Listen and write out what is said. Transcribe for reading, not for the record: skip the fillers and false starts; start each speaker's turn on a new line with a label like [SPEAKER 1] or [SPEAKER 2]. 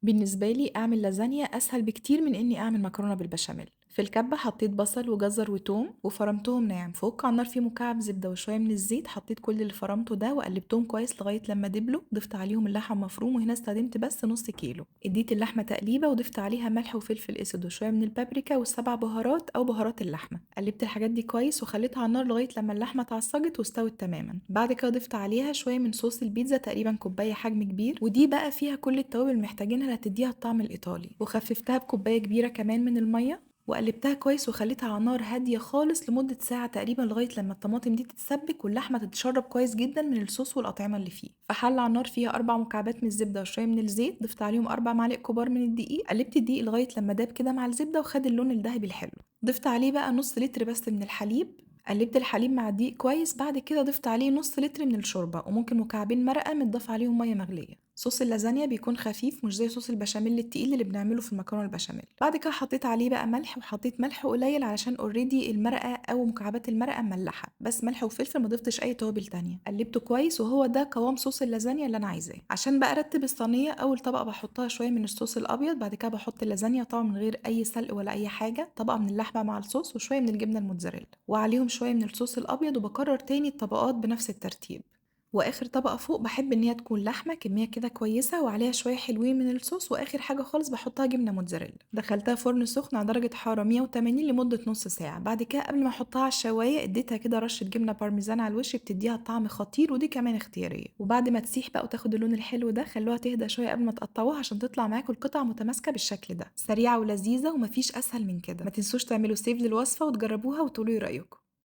[SPEAKER 1] بالنسبة لي أعمل لازانيا أسهل بكتير من إني أعمل مكرونة بالبشاميل. في الكبة حطيت بصل وجزر وتوم وفرمتهم ناعم، فوق على النار في مكعب زبدة وشوية من الزيت، حطيت كل اللي فرمته ده وقلبتهم كويس لغاية لما دبلوا، ضفت عليهم اللحمة المفروم وهنا استخدمت بس نص كيلو، اديت اللحمة تقليبة وضفت عليها ملح وفلفل اسود وشوية من البابريكا والسبع بهارات أو بهارات اللحمة، قلبت الحاجات دي كويس وخليتها على النار لغاية لما اللحمة اتعصجت واستوت تماما. بعد كده ضفت عليها شوية من صوص البيتزا، تقريبا كوباية حجم كبير، ودي بقى فيها كل التوابل اللي محتاجينها اللي هتديها الطعم الإيطالي، وخففتها بكوباية كبيرة كمان من المية وقلبتها كويس وخليتها على نار هادية خالص لمدة ساعة تقريبا لغاية لما الطماطم دي تتسبك واللحمة تتشرب كويس جدا من الصوص والأطعمة اللي فيه. فحل على النار فيها 4 مكعبات من الزبدة وشوية من الزيت، ضفت عليهم 4 معالق كبار من الدقيق، قلبت الدقيق لغاية لما داب كده مع الزبدة وخد اللون الذهبي الحلو، ضفت عليه بقى نص لتر بس من الحليب، قلبت الحليب مع الدقيق كويس. بعد كده ضفت عليه نص لتر من الشوربة وممكن مكعبين مرقة متضاف عليهم مية مغلية. صوص اللازانيا بيكون خفيف مش زي صوص البشاميل التقيل اللي بنعمله في المكرونه البشاميل. بعد كده حطيت عليه بقى ملح، وحطيت ملح قليل علشان اوريدي المرقه او مكعبات المرقه مملحه، بس ملح وفلفل، ما ضفتش اي توابل تانية. قلبته كويس وهو ده قوام صوص اللازانيا اللي انا عايزاه. عشان بقى ارتب الصينيه، اول طبقه بحطها شويه من الصوص الابيض، بعد كده بحط اللازانيا طبعا من غير اي سلق ولا اي حاجه، طبقه من اللحمه مع الصوص وشويه من الجبنه الموتزاريلا وعليهم شويه من الصوص الابيض، وبكرر تاني الطبقات بنفس الترتيب. واخر طبقة فوق بحب ان هي تكون لحمة كمية كده كويسة وعليها شوية حلوين من الصوص، واخر حاجة خالص بحطها جبنة موتزاريلا. دخلتها فرن سخن على درجة حرارة 180 لمدة نص ساعة. بعد كده قبل ما احطها على الشواية اديتها كده رشة جبنة بارميزان على الوش، بتديها طعم خطير ودي كمان اختيارية. وبعد ما تسيح بقى وتاخد اللون الحلو ده خلوها تهدى شوية قبل ما تقطعوها عشان تطلع معاكم القطع متماسكة بالشكل ده، سريعة ولذيذة ومفيش اسهل من كده. ما تنسوش تعملوا سيف للوصفة وتجربوها وتقولوا ايه رأيكم.